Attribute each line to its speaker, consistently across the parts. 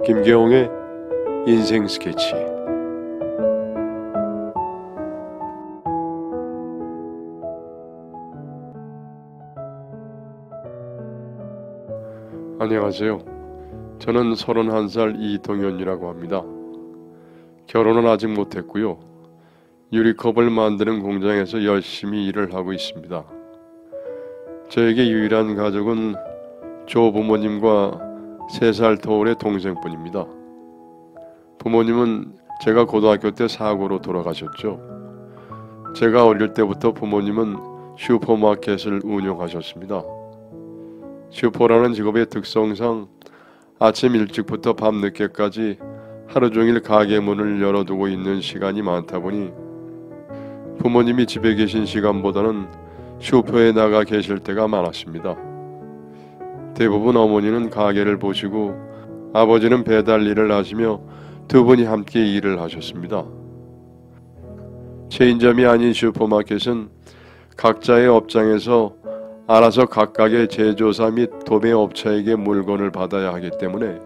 Speaker 1: 김계홍의 인생 스케치. 안녕하세요. 저는 31살 이동현이라고 합니다. 결혼은 아직 못했고요. 유리컵을 만드는 공장에서 열심히 일을 하고 있습니다. 저에게 유일한 가족은 조부모님과 3살 터울의 동생뿐입니다. 부모님은 제가 고등학교 때 사고로 돌아가셨죠. 제가 어릴 때부터 부모님은 슈퍼마켓을 운영하셨습니다. 슈퍼라는 직업의 특성상 아침 일찍부터 밤 늦게까지 하루 종일 가게 문을 열어두고 있는 시간이 많다 보니 부모님이 집에 계신 시간보다는 슈퍼에 나가 계실 때가 많았습니다. 대부분 어머니는 가게를 보시고 아버지는 배달 일을 하시며 두 분이 함께 일을 하셨습니다. 체인점이 아닌 슈퍼마켓은 각자의 업장에서 알아서 각각의 제조사 및 도매업체에게 물건을 받아야 하기 때문에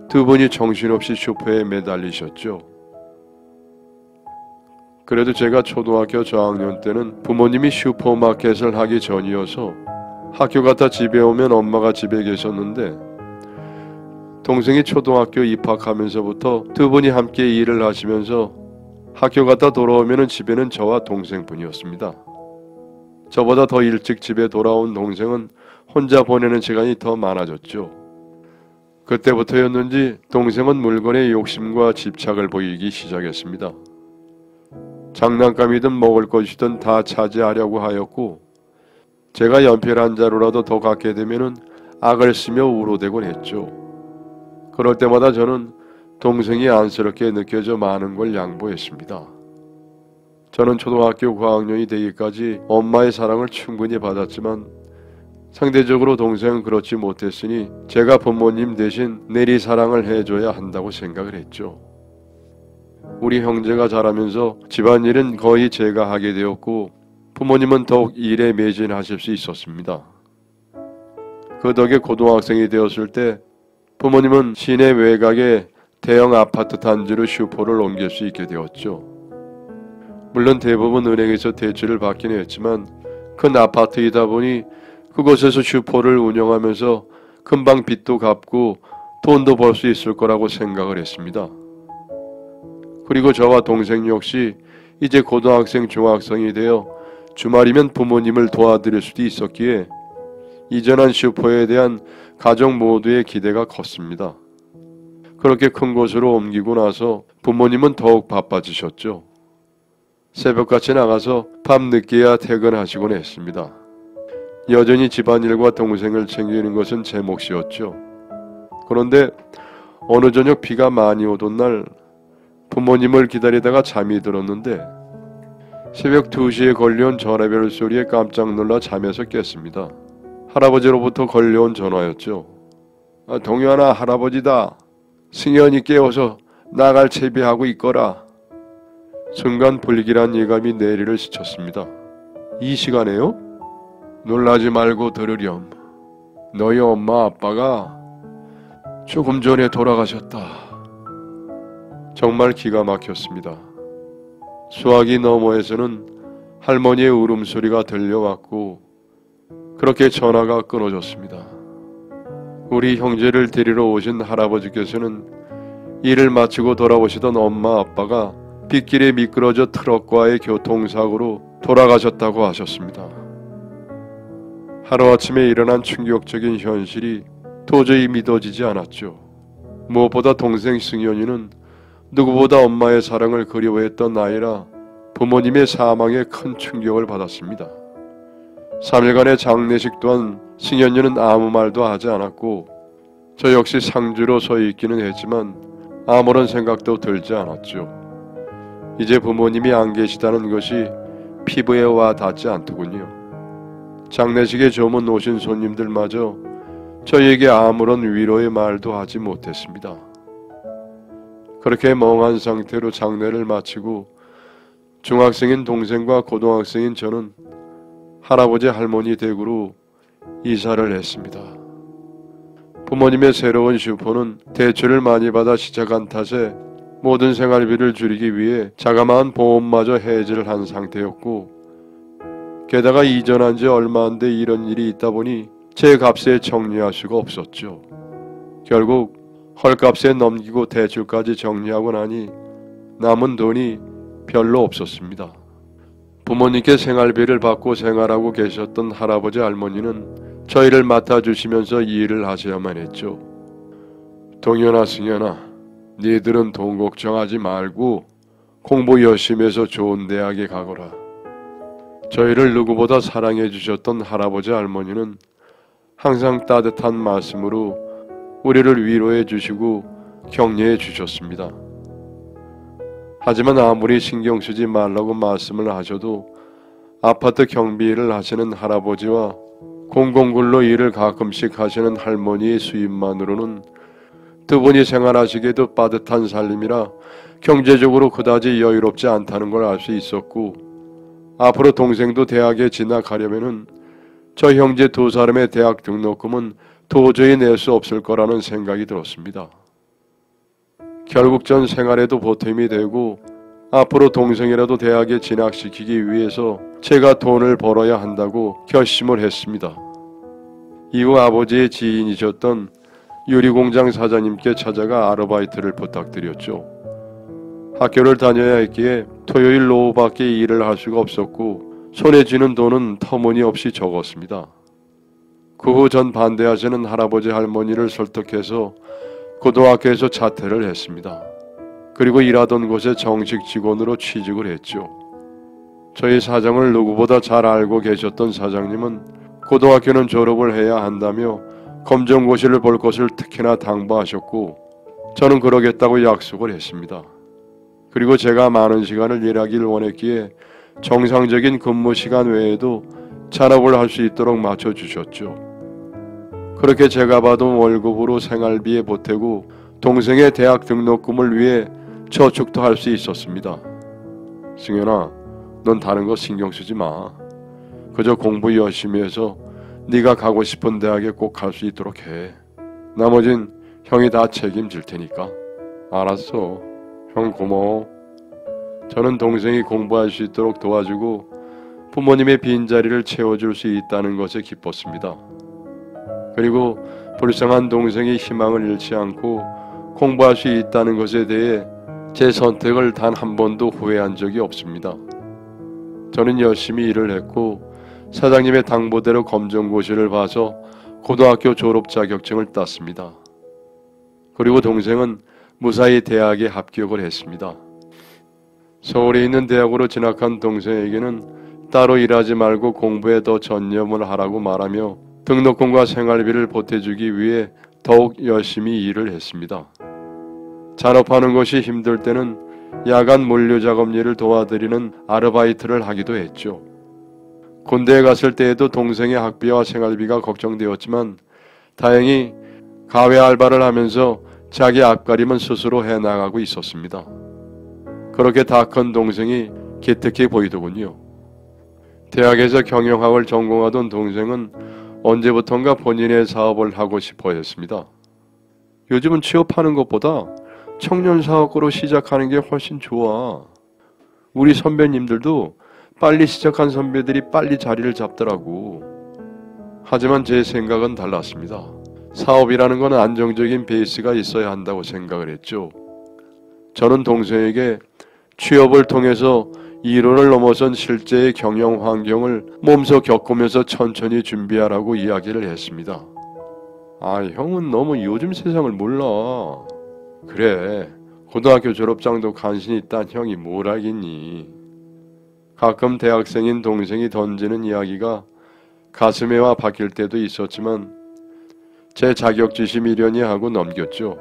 Speaker 1: 두 분이 정신없이 슈퍼에 매달리셨죠. 그래도 제가 초등학교 저학년 때는 부모님이 슈퍼마켓을 하기 전이어서 학교 갔다 집에 오면 엄마가 집에 계셨는데 동생이 초등학교 입학하면서부터 두 분이 함께 일을 하시면서 학교 갔다 돌아오면 집에는 저와 동생뿐이었습니다. 저보다 더 일찍 집에 돌아온 동생은 혼자 보내는 시간이 더 많아졌죠. 그때부터였는지 동생은 물건에 욕심과 집착을 보이기 시작했습니다. 장난감이든 먹을 것이든 다 차지하려고 하였고 제가 연필 한 자루라도 더 갖게 되면 악을 쓰며 울어대곤 했죠. 그럴 때마다 저는 동생이 안쓰럽게 느껴져 많은 걸 양보했습니다. 저는 초등학교 고학년이 되기까지 엄마의 사랑을 충분히 받았지만 상대적으로 동생은 그렇지 못했으니 제가 부모님 대신 내리사랑을 해줘야 한다고 생각을 했죠. 우리 형제가 자라면서 집안일은 거의 제가 하게 되었고 부모님은 더욱 일에 매진하실 수 있었습니다. 그 덕에 고등학생이 되었을 때 부모님은 시내 외곽에 대형 아파트 단지로 슈퍼를 옮길 수 있게 되었죠. 물론 대부분 은행에서 대출을 받긴 했지만 큰 아파트이다 보니 그곳에서 슈퍼를 운영하면서 금방 빚도 갚고 돈도 벌 수 있을 거라고 생각을 했습니다. 그리고 저와 동생 역시 이제 고등학생, 중학생이 되어 주말이면 부모님을 도와드릴 수도 있었기에 이전한 슈퍼에 대한 가족 모두의 기대가 컸습니다. 그렇게 큰 곳으로 옮기고 나서 부모님은 더욱 바빠지셨죠. 새벽같이 나가서 밤늦게야 퇴근하시곤 했습니다. 여전히 집안일과 동생을 챙기는 것은 제 몫이었죠. 그런데 어느 저녁 비가 많이 오던 날 부모님을 기다리다가 잠이 들었는데 새벽 2시에 걸려온 전화벨 소리에 깜짝 놀라 잠에서 깼습니다. 할아버지로부터 걸려온 전화였죠. 동현아, 할아버지다. 승현이 깨워서 나갈 채비하고 있거라. 순간 불길한 예감이 내리를 스쳤습니다. 이 시간에요? 놀라지 말고 들으렴. 너희 엄마 아빠가 조금 전에 돌아가셨다. 정말 기가 막혔습니다. 수화기 너머에서는 할머니의 울음소리가 들려왔고 그렇게 전화가 끊어졌습니다. 우리 형제를 데리러 오신 할아버지께서는 일을 마치고 돌아오시던 엄마 아빠가 빗길에 미끄러져 트럭과의 교통사고로 돌아가셨다고 하셨습니다. 하루아침에 일어난 충격적인 현실이 도저히 믿어지지 않았죠. 무엇보다 동생 승현이는 누구보다 엄마의 사랑을 그리워했던 아이라 부모님의 사망에 큰 충격을 받았습니다. 3일간의 장례식 또한 승현이는 아무 말도 하지 않았고 저 역시 상주로 서 있기는 했지만 아무런 생각도 들지 않았죠. 이제 부모님이 안 계시다는 것이 피부에 와 닿지 않더군요. 장례식에 조문 오신 손님들마저 저에게 아무런 위로의 말도 하지 못했습니다. 그렇게 멍한 상태로 장례를 마치고 중학생인 동생과 고등학생인 저는 할아버지 할머니 댁으로 이사를 했습니다. 부모님의 새로운 슈퍼는 대출을 많이 받아 시작한 탓에 모든 생활비를 줄이기 위해 자그마한 보험마저 해지를 한 상태였고, 게다가 이전한 지 얼마 안 돼 이런 일이 있다 보니 제 값에 정리할 수가 없었죠. 결국 헐값에 넘기고 대출까지 정리하고 나니 남은 돈이 별로 없었습니다. 부모님께 생활비를 받고 생활하고 계셨던 할아버지 할머니는 저희를 맡아주시면서 일을 하셔야만 했죠. 동현아, 승현아, 니들은 돈 걱정하지 말고 공부 열심히 해서 좋은 대학에 가거라. 저희를 누구보다 사랑해 주셨던 할아버지 할머니는 항상 따뜻한 말씀으로 우리를 위로해 주시고 격려해 주셨습니다. 하지만 아무리 신경 쓰지 말라고 말씀을 하셔도 아파트 경비를 하시는 할아버지와 공공근로 일을 가끔씩 하시는 할머니의 수입만으로는 두 분이 생활하시기에도 빠듯한 살림이라 경제적으로 그다지 여유롭지 않다는 걸 알 수 있었고, 앞으로 동생도 대학에 진학하려면은 저 형제 두 사람의 대학 등록금은 도저히 낼 수 없을 거라는 생각이 들었습니다. 결국 전 생활에도 보탬이 되고 앞으로 동생이라도 대학에 진학시키기 위해서 제가 돈을 벌어야 한다고 결심을 했습니다. 이후 아버지의 지인이셨던 유리공장 사장님께 찾아가 아르바이트를 부탁드렸죠. 학교를 다녀야 했기에 토요일 오후밖에 일을 할 수가 없었고 손에 쥐는 돈은 터무니없이 적었습니다. 그 후 전 반대하시는 할아버지 할머니를 설득해서 고등학교에서 자퇴를 했습니다. 그리고 일하던 곳에 정식 직원으로 취직을 했죠. 저희 사정을 누구보다 잘 알고 계셨던 사장님은 고등학교는 졸업을 해야 한다며 검정고시를 볼 것을 특히나 당부하셨고, 저는 그러겠다고 약속을 했습니다. 그리고 제가 많은 시간을 일하길 원했기에 정상적인 근무 시간 외에도 잔업을 할 수 있도록 맞춰주셨죠. 그렇게 제가 받은 월급으로 생활비에 보태고 동생의 대학 등록금을 위해 저축도 할 수 있었습니다. 승현아, 넌 다른 거 신경 쓰지 마. 그저 공부 열심히 해서 네가 가고 싶은 대학에 꼭 갈 수 있도록 해. 나머진 형이 다 책임질 테니까. 알았어. 형 고마워. 저는 동생이 공부할 수 있도록 도와주고 부모님의 빈자리를 채워줄 수 있다는 것에 기뻤습니다. 그리고 불쌍한 동생이 희망을 잃지 않고 공부할 수 있다는 것에 대해 제 선택을 단 한 번도 후회한 적이 없습니다. 저는 열심히 일을 했고 사장님의 당부대로 검정고시를 봐서 고등학교 졸업 자격증을 땄습니다. 그리고 동생은 무사히 대학에 합격을 했습니다. 서울에 있는 대학으로 진학한 동생에게는 따로 일하지 말고 공부에 더 전념을 하라고 말하며 등록금과 생활비를 보태주기 위해 더욱 열심히 일을 했습니다. 잔업하는 것이 힘들 때는 야간 물류작업 일을 도와드리는 아르바이트를 하기도 했죠. 군대에 갔을 때에도 동생의 학비와 생활비가 걱정되었지만 다행히 가외 알바를 하면서 자기 앞가림은 스스로 해나가고 있었습니다. 그렇게 다 큰 동생이 기특해 보이더군요. 대학에서 경영학을 전공하던 동생은 언제부턴가 본인의 사업을 하고 싶어 했습니다. 요즘은 취업하는 것보다 청년사업으로 시작하는 게 훨씬 좋아. 우리 선배님들도 빨리 시작한 선배들이 빨리 자리를 잡더라고. 하지만 제 생각은 달랐습니다. 사업이라는 건 안정적인 베이스가 있어야 한다고 생각을 했죠. 저는 동생에게 취업을 통해서 이론을 넘어선 실제의 경영 환경을 몸소 겪으면서 천천히 준비하라고 이야기를 했습니다. 아, 형은 너무 요즘 세상을 몰라. 그래, 고등학교 졸업장도 간신히 딴 형이 뭘 알겠니. 가끔 대학생인 동생이 던지는 이야기가 가슴에 와 박힐 때도 있었지만 제 자격지심 이려니 하고 넘겼죠.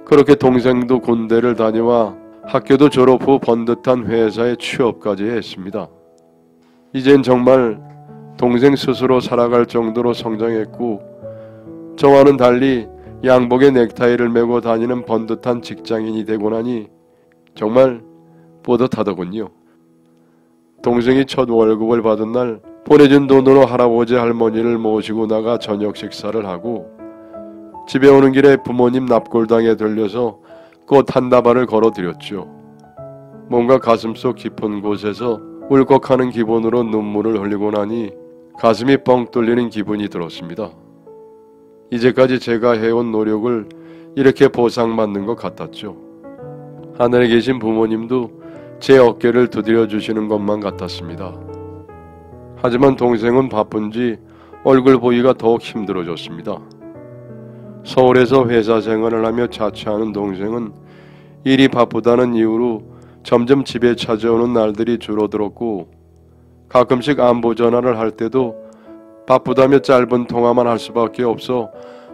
Speaker 1: 그렇게 동생도 군대를 다녀와 학교도 졸업 후 번듯한 회사에 취업까지 했습니다. 이젠 정말 동생 스스로 살아갈 정도로 성장했고 저와는 달리 양복에 넥타이를 메고 다니는 번듯한 직장인이 되고 나니 정말 뿌듯하더군요. 동생이 첫 월급을 받은 날 보내준 돈으로 할아버지 할머니를 모시고 나가 저녁 식사를 하고 집에 오는 길에 부모님 납골당에 들려서 꽃 한 다발을 걸어드렸죠. 뭔가 가슴속 깊은 곳에서 울컥하는 기분으로 눈물을 흘리고 나니 가슴이 뻥 뚫리는 기분이 들었습니다. 이제까지 제가 해온 노력을 이렇게 보상받는 것 같았죠. 하늘에 계신 부모님도 제 어깨를 두드려 주시는 것만 같았습니다. 하지만 동생은 바쁜지 얼굴 보기가 더욱 힘들어졌습니다. 서울에서 회사 생활을 하며 자취하는 동생은 일이 바쁘다는 이유로 점점 집에 찾아오는 날들이 줄어들었고, 가끔씩 안부 전화를 할 때도 바쁘다며 짧은 통화만 할 수밖에 없어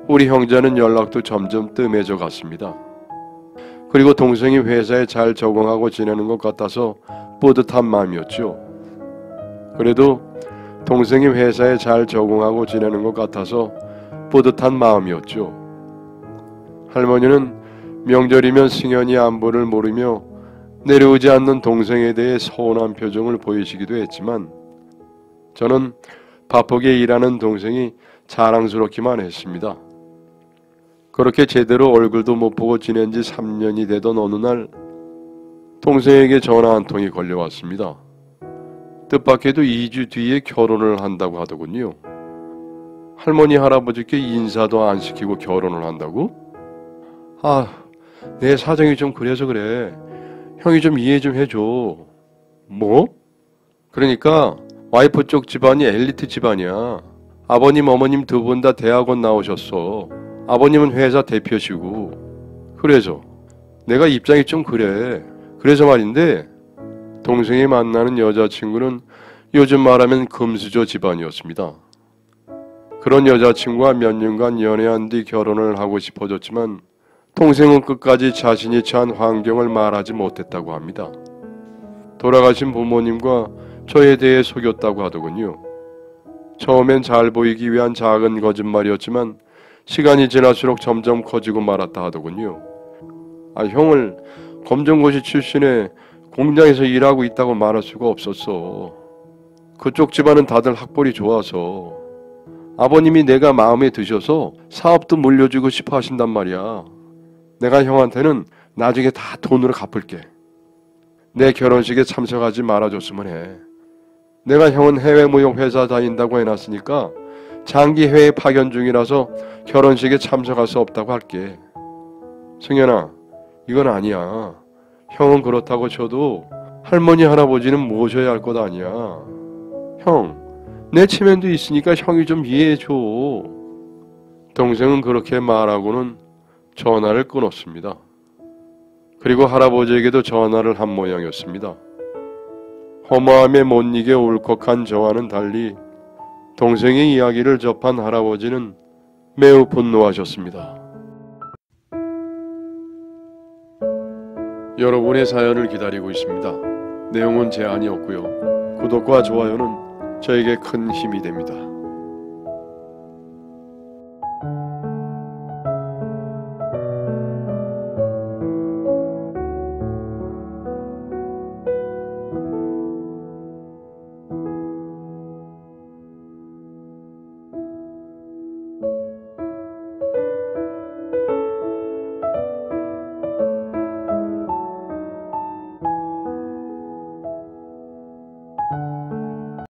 Speaker 1: 우리 형제는 연락도 점점 뜸해져 갔습니다. 그리고 동생이 회사에 잘 적응하고 지내는 것 같아서 뿌듯한 마음이었죠. 그래도 동생이 회사에 잘 적응하고 지내는 것 같아서 뿌듯한 마음이었죠. 할머니는 명절이면 승연히 안부를 모르며 내려오지 않는 동생에 대해 서운한 표정을 보이시기도 했지만, 저는 바쁘게 일하는 동생이 자랑스럽기만 했습니다. 그렇게 제대로 얼굴도 못 보고 지낸 지 3년이 되던 어느 날 동생에게 전화 한 통이 걸려왔습니다. 뜻밖에도 2주 뒤에 결혼을 한다고 하더군요. 할머니 할아버지께 인사도 안 시키고 결혼을 한다고? 내 사정이 좀 그래서 그래. 형이 좀 이해 좀 해줘. 뭐? 그러니까 와이프 쪽 집안이 엘리트 집안이야. 아버님 어머님 두 분 다 대학원 나오셨어. 아버님은 회사 대표시고. 그래서 내가 입장이 좀 그래. 그래서 말인데, 동생이 만나는 여자친구는 요즘 말하면 금수저 집안이었습니다. 그런 여자친구와 몇 년간 연애한 뒤 결혼을 하고 싶어졌지만 동생은 끝까지 자신이 처한 환경을 말하지 못했다고 합니다. 돌아가신 부모님과 저에 대해 속였다고 하더군요. 처음엔 잘 보이기 위한 작은 거짓말이었지만 시간이 지날수록 점점 커지고 말았다 하더군요. 형을 검정고시 출신의 공장에서 일하고 있다고 말할 수가 없었어. 그쪽 집안은 다들 학벌이 좋아서. 아버님이 내가 마음에 드셔서 사업도 물려주고 싶어 하신단 말이야. 내가 형한테는 나중에 다 돈으로 갚을게. 내 결혼식에 참석하지 말아줬으면 해. 내가 형은 해외 무역 회사 다닌다고 해놨으니까 장기 해외 파견 중이라서 결혼식에 참석할 수 없다고 할게. 승현아, 이건 아니야. 형은 그렇다고 쳐도 할머니 할아버지는 모셔야 할 것 아니야. 형, 내 체면도 있으니까 형이 좀 이해해줘. 동생은 그렇게 말하고는 전화를 끊었습니다. 그리고 할아버지에게도 전화를 한 모양이었습니다. 허무함에 못 이겨 울컥한 저와는 달리 동생의 이야기를 접한 할아버지는 매우 분노하셨습니다. 여러분의 사연을 기다리고 있습니다. 내용은 제한이 없고요. 구독과 좋아요는 저에게 큰 힘이 됩니다.